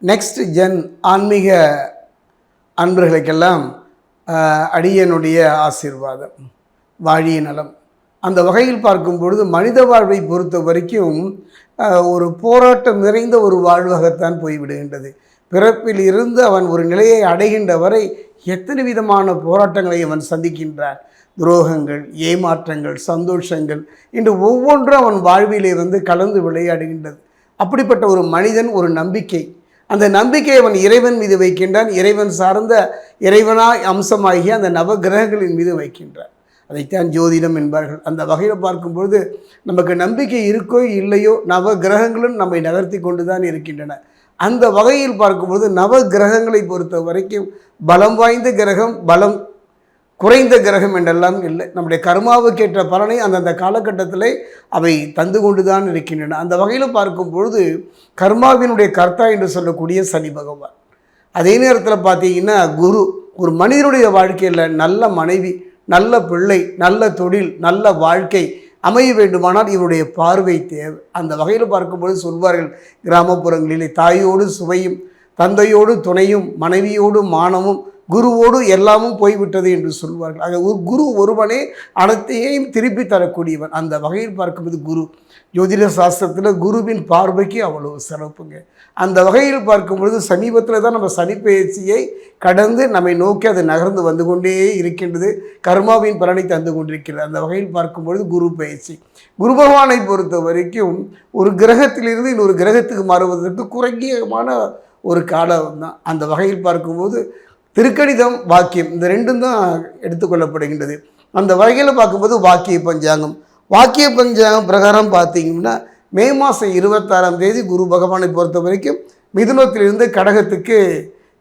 Next gen ஆன்மீக அன்பர்களுக்கெல்லாம் அடியனுடைய ஆசீர்வாதம், வாழிய நலம். அந்த வகையில் பார்க்கும் பொழுது மனித வாழ்வை பொறுத்த வரைக்கும் ஒரு போராட்டம் நிறைந்த ஒரு வாழ்வாகத்தான் போய்விடுகின்றது. பிறப்பில் இருந்து அவன் ஒரு நிலையை அடைகின்ற வரை எத்தனை விதமான போராட்டங்களை அவன் சந்திக்கின்றான். துரோகங்கள், ஏமாற்றங்கள், சந்தோஷங்கள் இன்று ஒவ்வொன்றும் அவன் வாழ்விலே கலந்து விளையாடுகின்றது. அப்படிப்பட்ட ஒரு மனிதன் ஒரு நம்பிக்கை, அந்த நம்பிக்கையை அவன் இறைவன் மீது வைக்கின்றான். இறைவன் சார்ந்த இறைவனாய் அம்சமாகிய அந்த நவகிரகங்களின் மீது வைக்கின்றான். அதைத்தான் ஜோதிடம் என்பார்கள். அந்த வகையில் பார்க்கும்பொழுது நமக்கு நம்பிக்கை இருக்கோ இல்லையோ நவகிரகங்களும் நம்மை நகர்த்தி கொண்டு தான் இருக்கின்றன. அந்த வகையில் பார்க்கும்பொழுது நவகிரகங்களை பொறுத்த வரைக்கும் பலம் வாய்ந்த கிரகம், பலம் குறைந்த கிரகம் என்றெல்லாம் இல்லை. நம்முடைய கர்மாவுக்கேற்ற பலனை அந்தந்த காலகட்டத்தில் அவை தந்து கொண்டு தான் இருக்கின்றன. அந்த வகையில் பார்க்கும் பொழுது கர்மாவினுடைய கர்த்தா என்று சொல்லக்கூடிய சனி பகவான். அதே நேரத்தில் பார்த்தீங்கன்னா குரு, ஒரு மனிதனுடைய வாழ்க்கையில் நல்ல மனைவி, நல்ல பிள்ளை, நல்ல தொழில், நல்ல வாழ்க்கை அமைய வேண்டுமானால் இவருடைய பார்வை தேவை. அந்த வகையில் பார்க்கும்பொழுது சொல்வார்கள், கிராமப்புறங்களிலே தாயோடு சுவையும், தந்தையோடு துணையும், மனைவியோடு மானமும், குருவோடு எல்லாமும் போய்விட்டது என்று சொல்வார்கள். ஆக ஒரு குரு ஒருவனே அனைத்தையும் திருப்பி தரக்கூடியவன். அந்த வகையில் பார்க்கும்போது குரு, ஜோதிட சாஸ்திரத்தில் குருவின் பார்வைக்கு அவ்வளவு சிறப்புங்க. அந்த வகையில் பார்க்கும்பொழுது சமீபத்தில் தான் நம்ம சனிப்பெயர்ச்சியை கடந்து நம்மை நோக்கி அது நகர்ந்து வந்து கொண்டே இருக்கின்றது. கர்மாவின் பலனை தந்து கொண்டிருக்கிறது. அந்த வகையில் பார்க்கும்பொழுது குரு பயிற்சி, குரு பகவானை பொறுத்த வரைக்கும் ஒரு கிரகத்திலிருந்து இன்னொரு கிரகத்துக்கு மாறுவதற்கு குறைஞ்சமான ஒரு காலம் தான். அந்த வகையில் பார்க்கும்போது திருக்கணிதம், வாக்கியம், இந்த ரெண்டும் தான் எடுத்துக்கொள்ளப்படுகின்றது. அந்த வகையில் பார்க்கும்போது வாக்கிய பஞ்சாங்கம், வாக்கிய பஞ்சாங்கம் பிரகாரம் பார்த்தீங்கன்னா மே மாதம் 26ஆம் தேதி குரு பகவானை பொறுத்த வரைக்கும் மிதுனத்திலிருந்து கடகத்துக்கு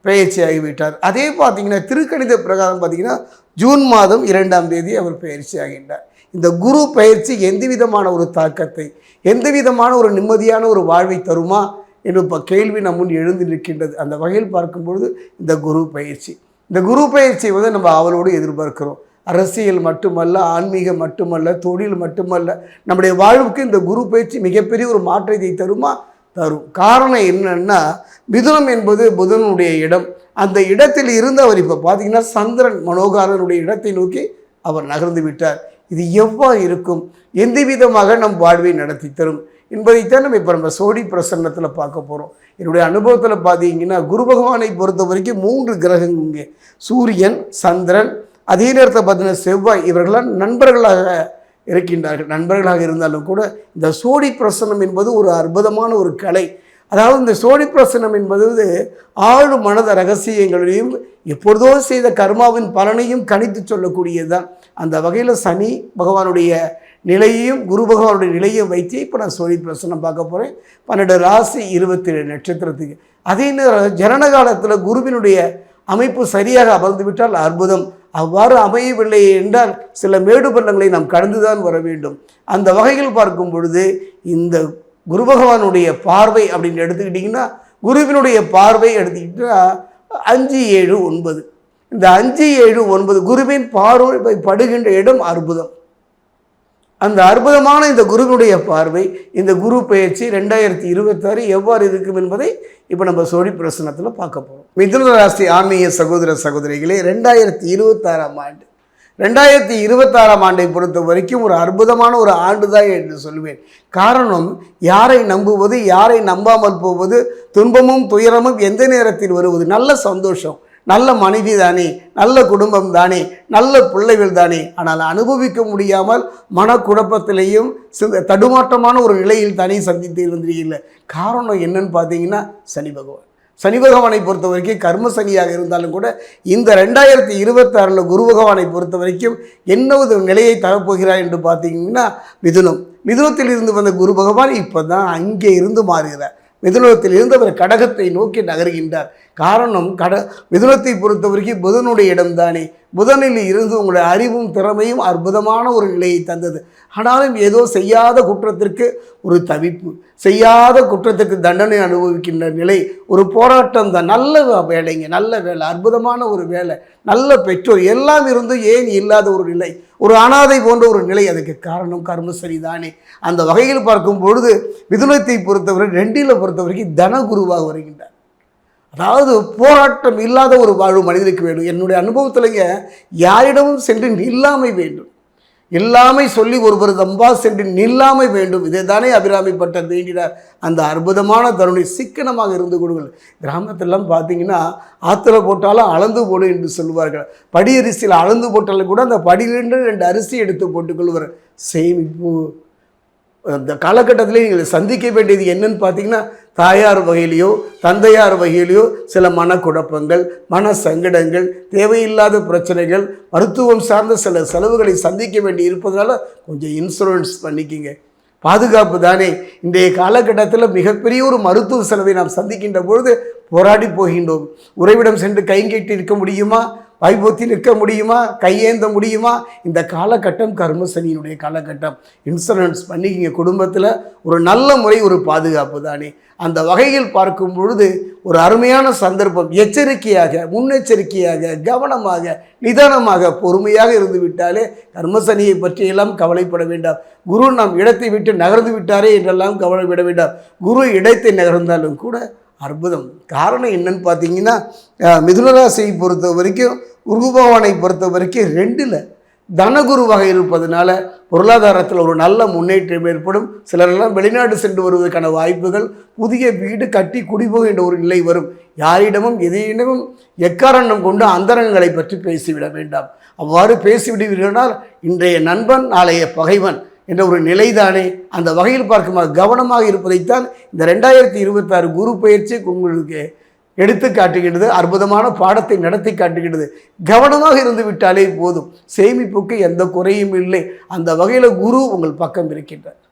பெயர்ச்சி ஆகிவிட்டார். அதே பார்த்திங்கன்னா திருக்கணித பிரகாரம் பார்த்திங்கன்னா ஜூன் மாதம் 2ஆம் தேதி அவர் பெயர்ச்சி ஆகின்றார். இந்த குரு பயிற்சி எந்த விதமான ஒரு தாக்கத்தை, எந்த விதமான ஒரு நிம்மதியான ஒரு வாழ்வை தருமா என்று இப்போ கேள்வி நம் முன் எழுந்து நிற்கின்றது. அந்த வகையில் பார்க்கும்பொழுது இந்த குரு பயிற்சி, இந்த குரு பயிற்சியை நம்ம அவளோடு எதிர்பார்க்கிறோம். அரசியல் மட்டுமல்ல, ஆன்மீகம் மட்டுமல்ல, தொழில் மட்டுமல்ல, நம்முடைய வாழ்வுக்கு இந்த குரு பயிற்சி மிகப்பெரிய ஒரு மாற்றத்தை தருமா? தரும். காரணம் என்னன்னா, மிதுனம் என்பது புதனுடைய இடம். அந்த இடத்தில் இருந்து அவர் இப்போ பார்த்தீங்கன்னா சந்திரன் மனோகாரனுடைய இடத்தை நோக்கி அவர் நகர்ந்து விட்டார். இது எவ்வாறு இருக்கும், எந்த விதமாக நம் வாழ்வை நடத்தி தரும் என்பதைத்தான் நம்ம சோடி பிரசன்னத்தில் பார்க்க போகிறோம். என்னுடைய அனுபவத்தில் பார்த்தீங்கன்னா குரு பகவானை பொறுத்த வரைக்கும் 3 கிரகங்கள் இங்கே, சூரியன், சந்திரன், அதே நேரத்தில் பார்த்தீங்கன்னா செவ்வாய், இவர்களாம் நண்பர்களாக இருக்கின்றார்கள். நண்பர்களாக இருந்தாலும் கூட இந்த சோடி பிரசன்னம் என்பது ஒரு அற்புதமான ஒரு கலை. அதாவது இந்த சோடி பிரசன்னம் என்பது ஆழ் மனத ரகசியங்களையும் எப்பொழுதோ செய்த கர்மாவின் பலனையும் கணித்து சொல்லக்கூடியது தான். அந்த வகையில் சனி பகவானுடைய நிலையையும் குரு பகவானுடைய நிலையையும் வைத்து இப்போ நான் சோழி பிரசனம் பார்க்க போகிறேன். 12 ராசி 27 நட்சத்திரத்துக்கு. அதே நேரம் ஜனன காலத்தில் குருவினுடைய அமைப்பு சரியாக அமர்ந்து விட்டால் அற்புதம். அவ்வாறு அமையவில்லை என்றால் சில மேடு பள்ளங்களை நாம் கடந்துதான் வர வேண்டும். அந்த வகையில் பார்க்கும் பொழுது இந்த குரு பகவானுடைய பார்வை அப்படின்னு எடுத்துக்கிட்டிங்கன்னா, குருவினுடைய பார்வை எடுத்துக்கிட்டா 5, 7, 9, இந்த 5, 7, 9 குருவின் பார்வை படுகின்ற இடம் அற்புதம். அந்த அற்புதமான இந்த குருவினுடைய பார்வை, இந்த குரு பெயர்ச்சி 2026 எவ்வாறு இருக்கும் என்பதை இப்போ நம்ம சோழி பிரசனத்தில் பார்க்க போகிறோம். மிதுன ராசி ஆன்மீக சகோதர சகோதரிகளே, 2026ஆம் ஆண்டு, 2026ஆம் ஆண்டை பொறுத்த வரைக்கும் ஒரு அற்புதமான ஒரு ஆண்டு தான் என்று சொல்லுவேன். காரணம், யாரை நம்புவது, யாரை நம்பாமல் போவது, துன்பமும் துயரமும் எந்த நேரத்தில் வருவது, நல்ல சந்தோஷம், நல்ல மனைவி தானே, நல்ல குடும்பம் தானே, நல்ல பிள்ளைகள் தானே, ஆனால் அனுபவிக்க முடியாமல் மனக்குழப்பத்திலேயும் தடுமாற்றமான ஒரு நிலையில் தானே சந்தித்து இருந்தீர்கள். காரணம் என்னன்னு பார்த்தீங்கன்னா சனி பகவான். சனி பகவானை பொறுத்த வரைக்கும் கர்ம சனியாக இருந்தாலும் கூட இந்த 2026 குரு பகவானை பொறுத்த வரைக்கும் என்ன ஒரு நிலையை தரப்போகிறார் என்று பார்த்தீங்கன்னா மிதுனம், மிதுனத்தில் இருந்து வந்த குரு பகவான் இப்போ தான் அங்கே இருந்து மாறுகிறார். மிதுனத்தில் இருந்து அவர் கடகத்தை நோக்கி நகர்கின்றார். காரணம், மிதுனத்தை பொறுத்த வரைக்கும் புதனுடைய இடம்தானே. புதனில் இருந்து உங்களுடைய அறிவும் திறமையும் அற்புதமான ஒரு நிலையை தந்தது. ஆனாலும் ஏதோ செய்யாத குற்றத்திற்கு ஒரு தவிப்பு, செய்யாத குற்றத்துக்கு தண்டனை அனுபவிக்கின்ற நிலை, ஒரு போராட்டம் தான். நல்ல வேலைங்க, நல்ல வேலை, அற்புதமான ஒரு வேலை, நல்ல பெற்றோர் எல்லாம் இருந்தும் ஏன் இல்லாத ஒரு நிலை, ஒரு அனாதை போன்ற ஒரு நிலை. அதுக்கு காரணம் கர்மசனி தானே. அந்த வகையில் பார்க்கும் பொழுது மிதுனத்தை பொறுத்தவரை 2ல் பொறுத்த வரைக்கும் தனகுருவாக வருகின்றார். அதாவது போராட்டம் இல்லாத ஒரு வாழ்வு மனிதனுக்கு வேண்டும். என்னுடைய அனுபவத்திலேங்க யாரிடமும் சென்று நில்லாமை வேண்டும். எல்லாமே சொல்லி ஒருவர் தம்பா சென்று நில்லாமை வேண்டும். இதை தானே அபிராமி பட்டர் வேண்டினார். அந்த அற்புதமான தருணை சிக்கனமாக இருந்து கொடுங்கள். கிராமத்திலலாம் பார்த்தீங்கன்னா ஆற்றுல போட்டாலும் அளந்து போடு என்று சொல்லுவார்கள். படி அரிசியில் அளந்து போட்டாலும் கூட அந்த படியிலிருந்து 2 அரிசி எடுத்து போட்டுக்கொள்வார். சேமிப்பு அந்த காலகட்டத்திலே நீங்கள் சந்திக்க வேண்டியது என்னன்னு பார்த்தீங்கன்னா, தாயார் வகையிலையோ தந்தையார் வகையிலையோ சில மனக்குழப்பங்கள், மன சங்கடங்கள், தேவையில்லாத பிரச்சனைகள், மருத்துவம் சார்ந்த சில செலவுகளை சந்திக்க வேண்டி இருப்பதனால கொஞ்சம் இன்சூரன்ஸ் பண்ணிக்கிங்க. பாதுகாப்பு தானே. இன்றைய காலகட்டத்தில் மிகப்பெரிய ஒரு மருத்துவ செலவை நாம் சந்திக்கின்ற பொழுது போராடி போகின்றோம். உறைவிடம் சென்று கைங்கட்டி இருக்க முடியுமா? வைபோத்தி நிற்க முடியுமா? கையேந்த முடியுமா? இந்த காலகட்டம் கர்மசனியினுடைய காலகட்டம். இன்சூரன்ஸ் பண்ணிக்கிங்க. குடும்பத்தில் ஒரு நல்ல முறை ஒரு பாதுகாப்பு தானே. அந்த வகையில் பார்க்கும் பொழுது ஒரு அருமையான சந்தர்ப்பம். எச்சரிக்கையாக, முன்னெச்சரிக்கையாக, கவனமாக, நிதானமாக, பொறுமையாக இருந்து விட்டாலே கர்மசனியை பற்றியெல்லாம் கவலைப்பட வேண்டாம். குரு நாம் இடத்தை விட்டு நகர்ந்து விட்டாரே என்றெல்லாம் கவலைப்பட வேண்டாம். குரு இடத்தை நகர்ந்தாலும் கூட அற்புதம். காரணம் என்னன்னு பார்த்தீங்கன்னா, மிதுனராசியை பொறுத்த வரைக்கும், குரு பகவானை பொறுத்த வரைக்கும் 2ல் தனகுரு வகை இருப்பதனால பொருளாதாரத்தில் ஒரு நல்ல முன்னேற்றம் ஏற்படும். சிலரெல்லாம் வெளிநாடு சென்று வருவதற்கான வாய்ப்புகள், புதிய வீடு கட்டி குடிபோகின்ற ஒரு நிலை வரும். யாரிடமும் எதையிடமும் எக்காரணம் கொண்டு அந்தரங்களை பற்றி பேசிவிட வேண்டாம். அவ்வாறு பேசிவிடுவீர்களால் இன்றைய நண்பன் நாளைய பகைவன் என்ற ஒரு நிலைதானே. அந்த வகையில் பார்க்கும்போது கவனமாக இருப்பதைத்தான் இந்த 2026 குரு பயிற்சி உங்களுக்கு எடுத்து காட்டுகிறது. அற்புதமான பாடத்தை நடத்தி காட்டுகிறது. கவனமாக இருந்து விட்டாலே போதும். சேமிப்புக்கு எந்த குறையும் இல்லை. அந்த வகையில் குரு உங்கள் பக்கம் இருக்கின்றார்.